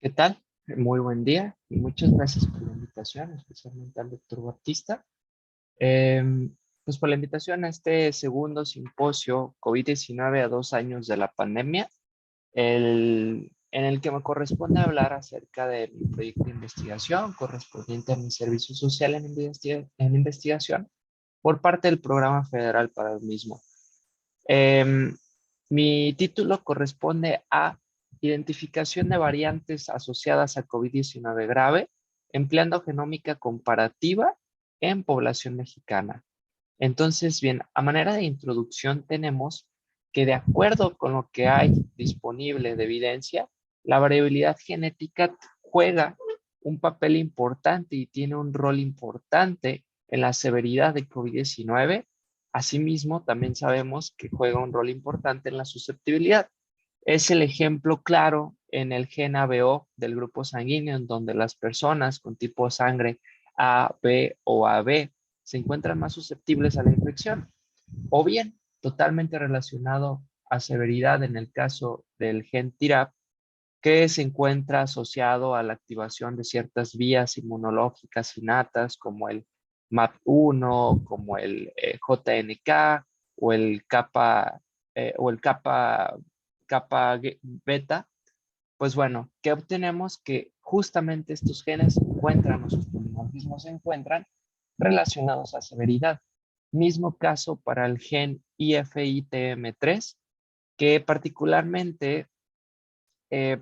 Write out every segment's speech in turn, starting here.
¿Qué tal? Muy buen día y muchas gracias por la invitación, especialmente al doctor Baptista. Pues por la invitación a este segundo simposio COVID-19 a 2 años de la pandemia, en el que me corresponde hablar acerca de mi proyecto de investigación correspondiente a mi servicio social en investigación por parte del Programa Federal para el mismo. Em, Mi título corresponde a Identificación de variantes asociadas a COVID-19 grave, empleando genómica comparativa en población mexicana. Entonces, bien, a manera de introducción tenemos que de acuerdo con lo que hay disponible de evidencia, la variabilidad genética juega un papel importante y tiene un rol importante en la severidad de COVID-19. Asimismo, también sabemos que juega un rol importante en la susceptibilidad. Es el ejemplo claro en el gen ABO del grupo sanguíneo, en donde las personas con tipo de sangre A, B o AB se encuentran más susceptibles a la infección, o bien totalmente relacionado a severidad en el caso del gen TIRAP, que se encuentra asociado a la activación de ciertas vías inmunológicas innatas como el MAP1, como el JNK o el kappa beta. Pues bueno, ¿qué obtenemos? Que justamente estos genes se encuentran, o sus polimorfismos se encuentran relacionados a severidad. Mismo caso para el gen IFITM3, que particularmente,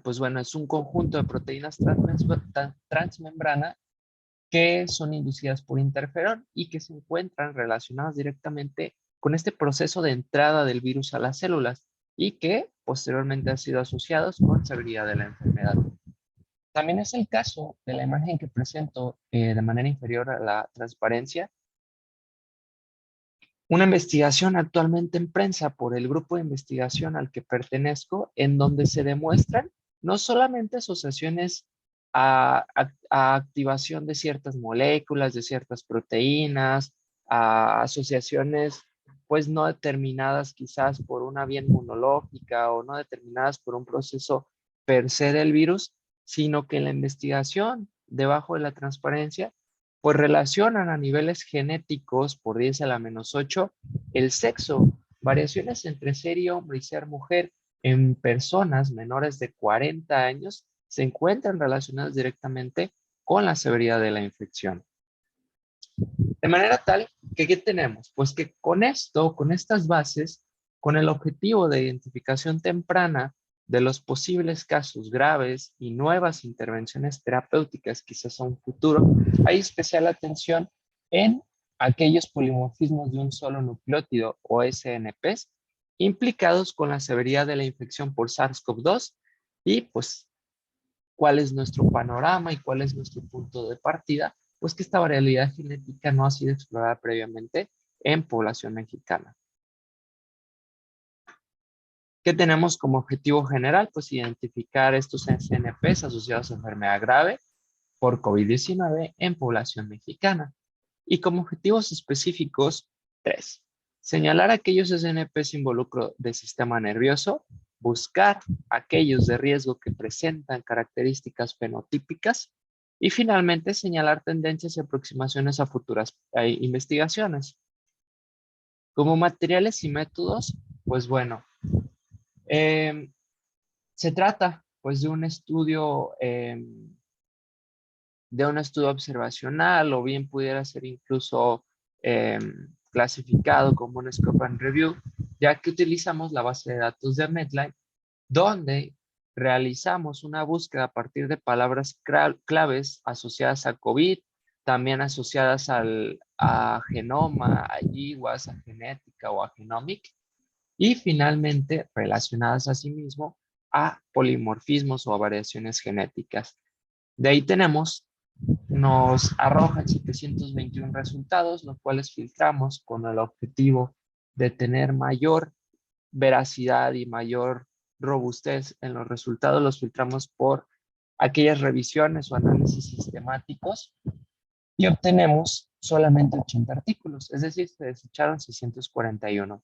pues bueno, es un conjunto de proteínas transmembrana que son inducidas por interferón y que se encuentran relacionadas directamente con este proceso de entrada del virus a las células y que posteriormente han sido asociados con severidad de la enfermedad. También es el caso de la imagen que presento de manera inferior a la transparencia, una investigación actualmente en prensa por el grupo de investigación al que pertenezco, en donde se demuestran no solamente asociaciones a activación de ciertas moléculas, de ciertas proteínas, a asociaciones pues no determinadas quizás por una vía inmunológica o no determinadas por un proceso per se del virus, sino que en la investigación, debajo de la transparencia, pues relacionan a niveles genéticos por 10 a la menos 8 el sexo, variaciones entre ser y hombre y ser mujer en personas menores de 40 años se encuentran relacionadas directamente con la severidad de la infección. De manera tal que, ¿qué tenemos? Pues que con esto, con estas bases, con el objetivo de identificación temprana de los posibles casos graves y nuevas intervenciones terapéuticas, quizás a un futuro, hay especial atención en aquellos polimorfismos de un solo nucleótido o SNPs implicados con la severidad de la infección por SARS-CoV-2 y pues cuál es nuestro panorama y cuál es nuestro punto de partida, pues que esta variabilidad genética no ha sido explorada previamente en población mexicana. ¿Qué tenemos como objetivo general? Pues identificar estos SNPs asociados a enfermedad grave por COVID-19 en población mexicana. Y como objetivos específicos, 3. Señalar aquellos SNPs involucro del sistema nervioso, buscar aquellos de riesgo que presentan características fenotípicas y finalmente señalar tendencias y aproximaciones a futuras investigaciones. Como materiales y métodos, pues bueno, eh, se trata pues de un estudio observacional o bien pudiera ser incluso eh, clasificado como un scope and review, ya que utilizamos la base de datos de Medline, donde realizamos una búsqueda a partir de palabras claves asociadas a COVID, también asociadas a genoma, a GWAS, a genética o a genomic, y finalmente relacionadas a sí mismo a polimorfismos o a variaciones genéticas. De ahí nos arrojan 721 resultados, los cuales filtramos con el objetivo de tener mayor veracidad y mayor robustez en los resultados. Los filtramos por aquellas revisiones o análisis sistemáticos y obtenemos solamente 80 artículos, es decir, se desecharon 641.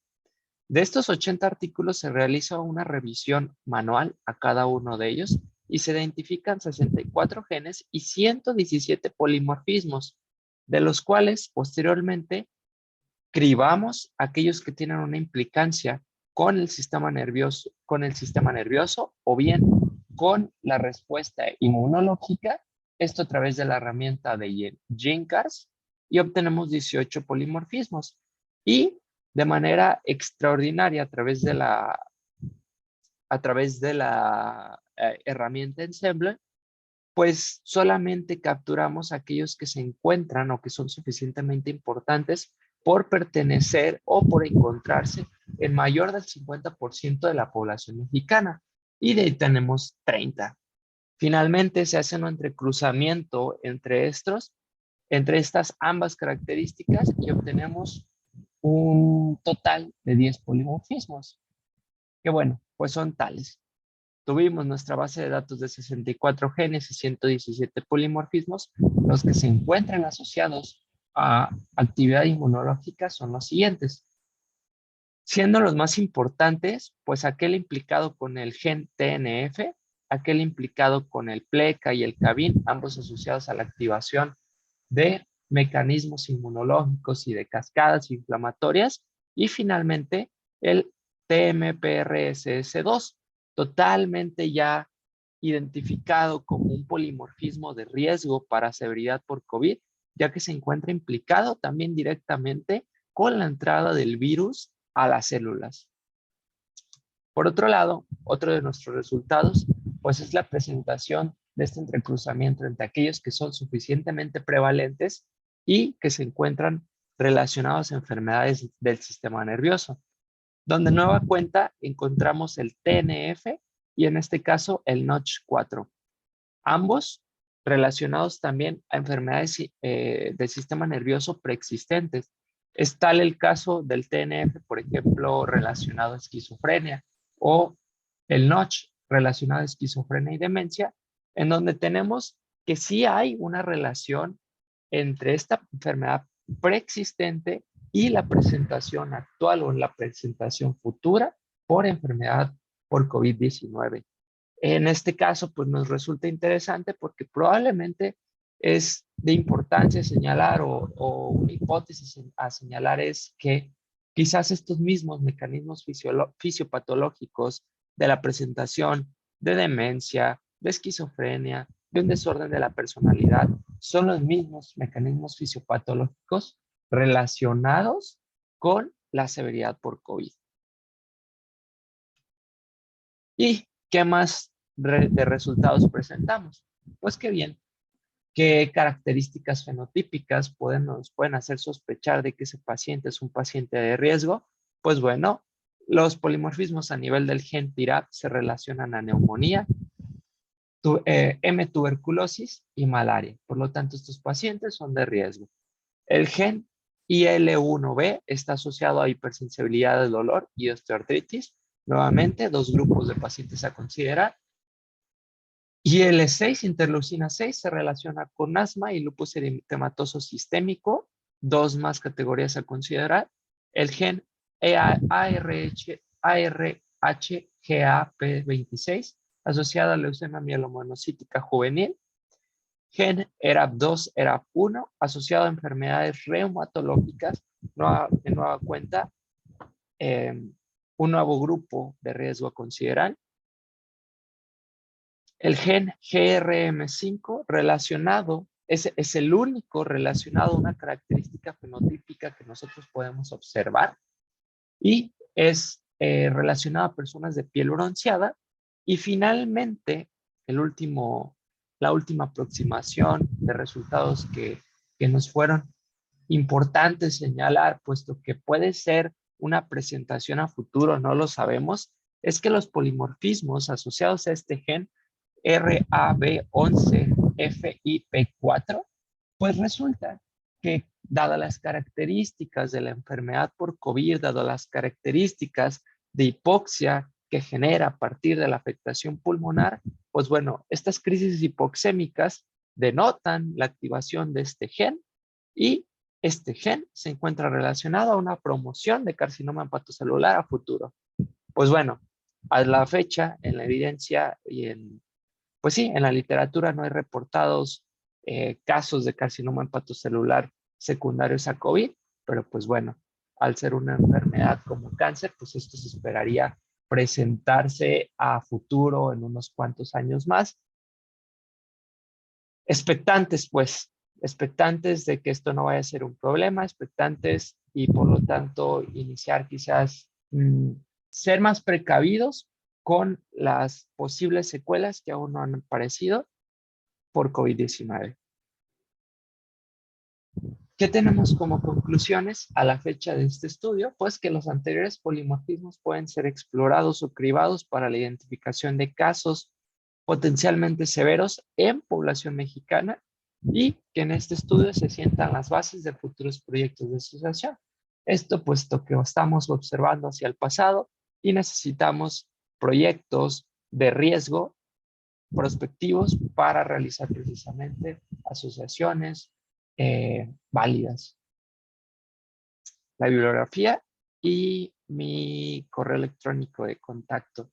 De estos 80 artículos se realiza una revisión manual a cada uno de ellos y se identifican 64 genes y 117 polimorfismos, de los cuales posteriormente cribamos aquellos que tienen una implicancia con el sistema nervioso o bien con la respuesta inmunológica, esto a través de la herramienta de GeneCars, y obtenemos 18 polimorfismos. Y de manera extraordinaria a través de la herramienta Ensemble, pues solamente capturamos aquellos que se encuentran o que son suficientemente importantes por pertenecer o por encontrarse en mayor del 50% de la población mexicana. Y de ahí tenemos 30. Finalmente se hace un entrecruzamiento entre estas ambas características y obtenemos un total de 10 polimorfismos, que bueno, pues son tales. Tuvimos nuestra base de datos de 64 genes y 117 polimorfismos. Los que se encuentran asociados a actividad inmunológica son los siguientes. Siendo los más importantes, pues aquel implicado con el gen TNF, aquel implicado con el PLECA y el CABIN, ambos asociados a la activación de mecanismos inmunológicos y de cascadas inflamatorias, y finalmente el TMPRSS2, totalmente ya identificado como un polimorfismo de riesgo para severidad por COVID, ya que se encuentra implicado también directamente con la entrada del virus a las células. Por otro lado, otro de nuestros resultados, pues es la presentación de este entrecruzamiento entre aquellos que son suficientemente prevalentes y que se encuentran relacionados a enfermedades del sistema nervioso, donde nueva cuenta encontramos el TNF y en este caso el Notch4, ambos relacionados también a enfermedades del sistema nervioso preexistentes. Es tal el caso del TNF, por ejemplo, relacionado a esquizofrenia, o el Notch relacionado a esquizofrenia y demencia, en donde tenemos que sí hay una relación entre esta enfermedad preexistente y la presentación actual o la presentación futura por enfermedad por COVID-19. En este caso, pues nos resulta interesante porque probablemente es de importancia señalar o una hipótesis a señalar es que quizás estos mismos mecanismos fisiopatológicos de la presentación de demencia, de esquizofrenia, de un desorden de la personalidad, son los mismos mecanismos fisiopatológicos relacionados con la severidad por COVID. ¿Y qué más de resultados presentamos? Pues qué bien. ¿Qué características fenotípicas nos pueden hacer sospechar de que ese paciente es un paciente de riesgo? Pues bueno, los polimorfismos a nivel del gen TIRAP se relacionan a neumonía, M tuberculosis y malaria. Por lo tanto, estos pacientes son de riesgo. El gen IL1B está asociado a hipersensibilidad del dolor y osteoartritis. Nuevamente, dos grupos de pacientes a considerar. IL6, interleucina 6, se relaciona con asma y lupus eritematoso sistémico. Dos más categorías a considerar. El gen ARHGAP26, asociado a leucemia mielomonocítica juvenil. Gen ERAP2, ERAP1, asociado a enfermedades reumatológicas. De nueva cuenta, un nuevo grupo de riesgo a considerar. El gen GRM5 relacionado, es el único relacionado a una característica fenotípica que nosotros podemos observar y es relacionado a personas de piel bronceada. Y finalmente, la última aproximación de resultados que nos fueron importantes señalar, puesto que puede ser una presentación a futuro, no lo sabemos, es que los polimorfismos asociados a este gen RAB11FIP4, pues resulta que dadas las características de la enfermedad por COVID, dadas las características de hipoxia que genera a partir de la afectación pulmonar, pues bueno, estas crisis hipoxémicas denotan la activación de este gen y este gen se encuentra relacionado a una promoción de carcinoma hepatocelular a futuro. Pues bueno, a la fecha, en la evidencia y en pues sí, en la literatura no hay reportados casos de carcinoma hepatocelular secundarios a COVID, pero pues bueno, al ser una enfermedad como cáncer, pues esto se esperaría presentarse a futuro en unos cuantos años más. Expectantes, pues, expectantes de que esto no vaya a ser un problema, expectantes y por lo tanto iniciar quizás ser más precavidos con las posibles secuelas que aún no han aparecido por COVID-19. ¿Qué tenemos como conclusiones a la fecha de este estudio? Pues que los anteriores polimorfismos pueden ser explorados o cribados para la identificación de casos potencialmente severos en población mexicana y que en este estudio se sientan las bases de futuros proyectos de asociación. Esto puesto que estamos observando hacia el pasado y necesitamos proyectos de riesgo prospectivos para realizar precisamente asociaciones válidas. La bibliografía y mi correo electrónico de contacto.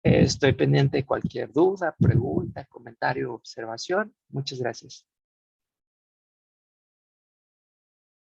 Estoy pendiente de cualquier duda, pregunta, comentario o observación. Muchas gracias.